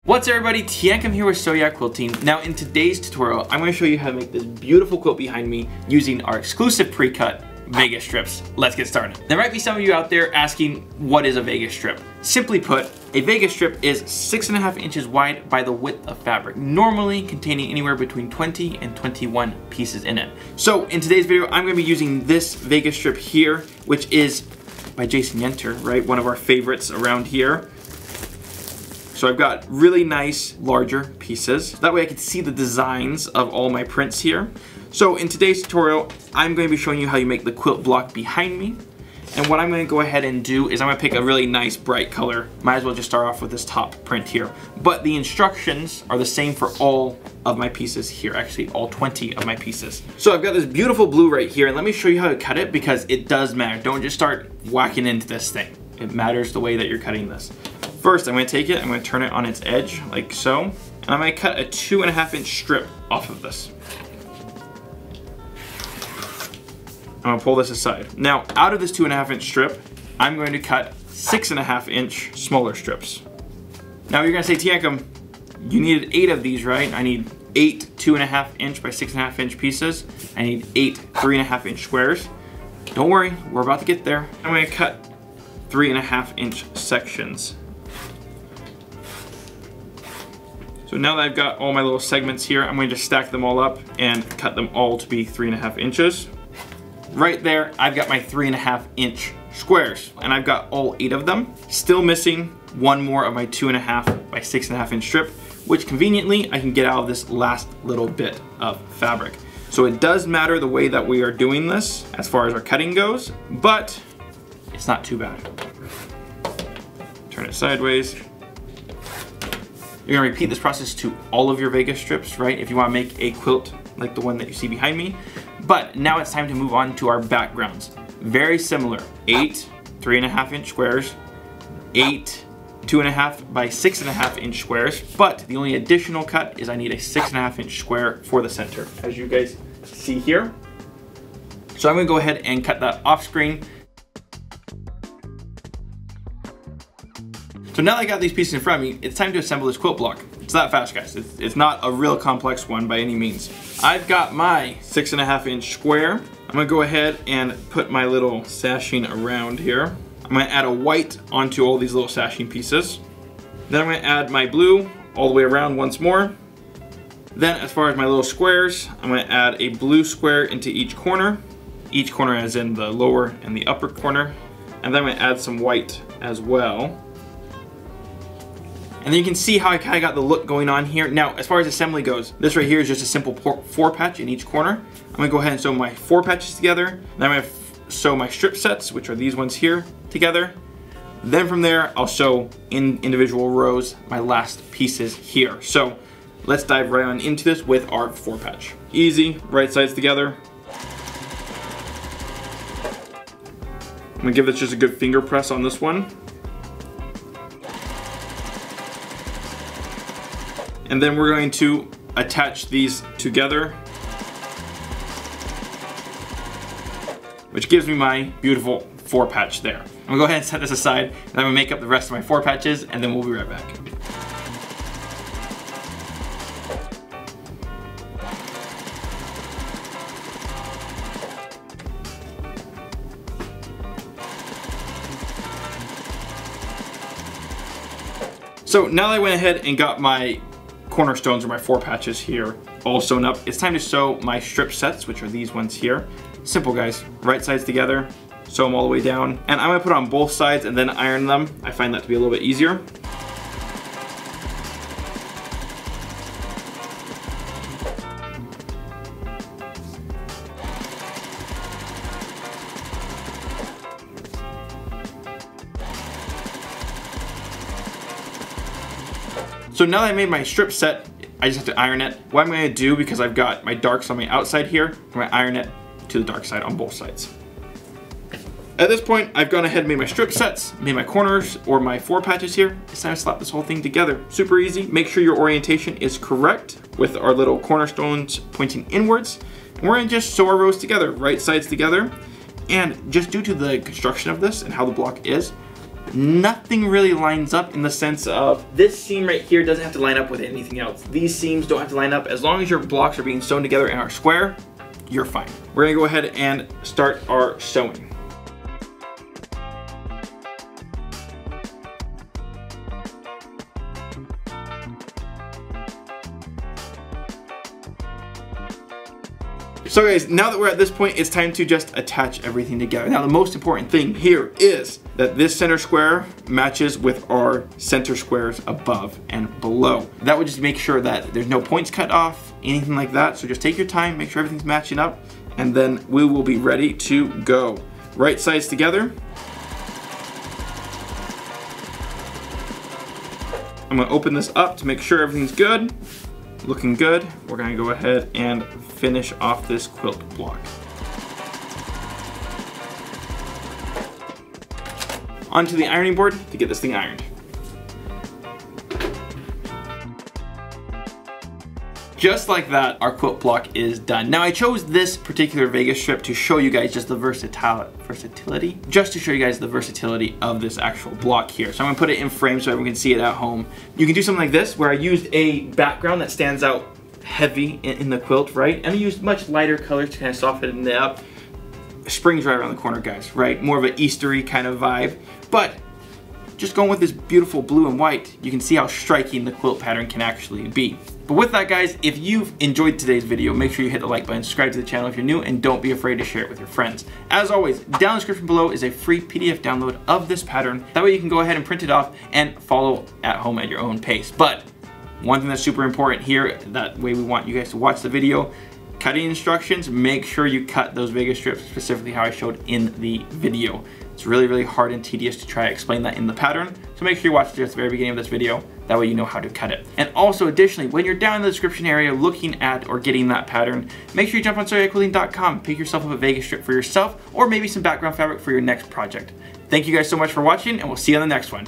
What's everybody, Tiancam here with Soya Quilting. Now in today's tutorial, I'm going to show you how to make this beautiful quilt behind me using our exclusive pre-cut Vegas strips. Let's get started. There might be some of you out there asking, what is a Vegas strip? Simply put, a Vegas strip is 6.5 inches wide by the width of fabric, normally containing anywhere between 20 and 21 pieces in it. So in today's video, I'm going to be using this Vegas strip here, which is by Jason Yenter, right? One of our favorites around here. So I've got really nice, larger pieces. That way I can see the designs of all my prints here. So in today's tutorial, I'm going to be showing you how you make the quilt block behind me. And what I'm going to go ahead and do is I'm going to pick a really nice bright color. Might as well just start off with this top print here. But the instructions are the same for all of my pieces here, actually all 20 of my pieces. So I've got this beautiful blue right here, and let me show you how to cut it because it does matter. Don't just start whacking into this thing. It matters the way that you're cutting this. First, I'm going to take it, I'm going to turn it on its edge, like so, and I'm going to cut a 2.5 inch strip off of this. I'm going to pull this aside. Now, out of this 2.5 inch strip, I'm going to cut 6.5 inch smaller strips. Now, you're going to say, Tiancam, you needed 8 of these, right? I need 8 2.5 inch by 6.5 inch pieces. I need 8 3.5 inch squares. Don't worry, we're about to get there. I'm going to cut 3.5 inch sections. So now that I've got all my little segments here, I'm going to just stack them all up and cut them all to be 3.5 inches. Right there, I've got my 3.5 inch squares, and I've got all 8 of them. Still missing one more of my 2.5 by 6.5 inch strip, which conveniently I can get out of this last little bit of fabric. So it does matter the way that we are doing this as far as our cutting goes, but it's not too bad. Turn it sideways. You're gonna repeat this process to all of your Vegas strips, right? If you wanna make a quilt like the one that you see behind me. But now it's time to move on to our backgrounds. Very similar, 8 3.5 inch squares, 8 2.5 by 6.5 inch squares, but the only additional cut is I need a 6.5 inch square for the center, as you guys see here. So I'm gonna go ahead and cut that off screen. So now that I got these pieces in front of me, it's time to assemble this quilt block. It's that fast, guys. It's not a real complex one by any means. I've got my 6.5 inch square. I'm gonna go ahead and put my little sashing around here. I'm gonna add a white onto all these little sashing pieces. Then I'm gonna add my blue all the way around once more. Then as far as my little squares, I'm gonna add a blue square into each corner. Each corner as in the lower and the upper corner. And then I'm gonna add some white as well. And then you can see how I kind of got the look going on here. Now, as far as assembly goes, this right here is just a simple 4 patch in each corner. I'm gonna go ahead and sew my 4 patches together. Then I'm gonna sew my strip sets, which are these ones here, together. Then from there, I'll sew in individual rows my last pieces here. So let's dive right on into this with our 4 patch. Easy, right sides together. I'm gonna give this just a good finger press on this one. And then we're going to attach these together, which gives me my beautiful 4 patch there. I'm gonna go ahead and set this aside, and I'm gonna make up the rest of my 4 patches, and then we'll be right back. So now that I went ahead and got my cornerstones or my 4 patches here all sewn up, it's time to sew my strip sets, which are these ones here. Simple, guys. Right sides together, sew them all the way down, and I'm gonna put it on both sides and then iron them. I find that to be a little bit easier. So now that I made my strip set, I just have to iron it. What I'm gonna do, because I've got my darks on my outside here, I'm gonna iron it to the dark side on both sides. At this point, I've gone ahead and made my strip sets, made my corners or my 4 patches here. It's time to slap this whole thing together. Super easy. Make sure your orientation is correct with our little cornerstones pointing inwards. And we're gonna just sew our rows together, right sides together. And just due to the construction of this and how the block is, nothing really lines up in the sense of this seam right here doesn't have to line up with anything else. These seams don't have to line up. As long as your blocks are being sewn together and are square, you're fine. We're gonna go ahead and start our sewing. So guys, now that we're at this point, it's time to just attach everything together. Now the most important thing here is that this center square matches with our center squares above and below. That would just make sure that there's no points cut off, anything like that. So just take your time, make sure everything's matching up, and then we will be ready to go. Right sides together. I'm gonna open this up to make sure everything's good. Looking good. We're gonna go ahead and finish off this quilt block. Onto the ironing board to get this thing ironed. Just like that, our quilt block is done. Now I chose this particular Vegas strip to show you guys just the versatility, just to show you guys the versatility of this actual block here. So I'm gonna put it in frame so everyone can see it at home. You can do something like this where I used a background that stands out heavy in the quilt, right? And I used much lighter colors to kind of soften it up. Spring's right around the corner, guys, right? More of an Eastery kind of vibe. But just going with this beautiful blue and white, you can see how striking the quilt pattern can actually be. But with that, guys, if you've enjoyed today's video, make sure you hit the like button, subscribe to the channel if you're new, and don't be afraid to share it with your friends. As always, down in the description below is a free PDF download of this pattern. That way you can go ahead and print it off and follow at home at your own pace. But one thing that's super important here, that way we want you guys to watch the video, cutting instructions, make sure you cut those Vegas strips specifically how I showed in the video. It's really, really hard and tedious to try to explain that in the pattern. So make sure you watch it at the very beginning of this video. That way you know how to cut it. And also additionally, when you're down in the description area looking at or getting that pattern, make sure you jump on SoyaQuilting.com, pick yourself up a Vegas strip for yourself or maybe some background fabric for your next project. Thank you guys so much for watching, and we'll see you on the next one.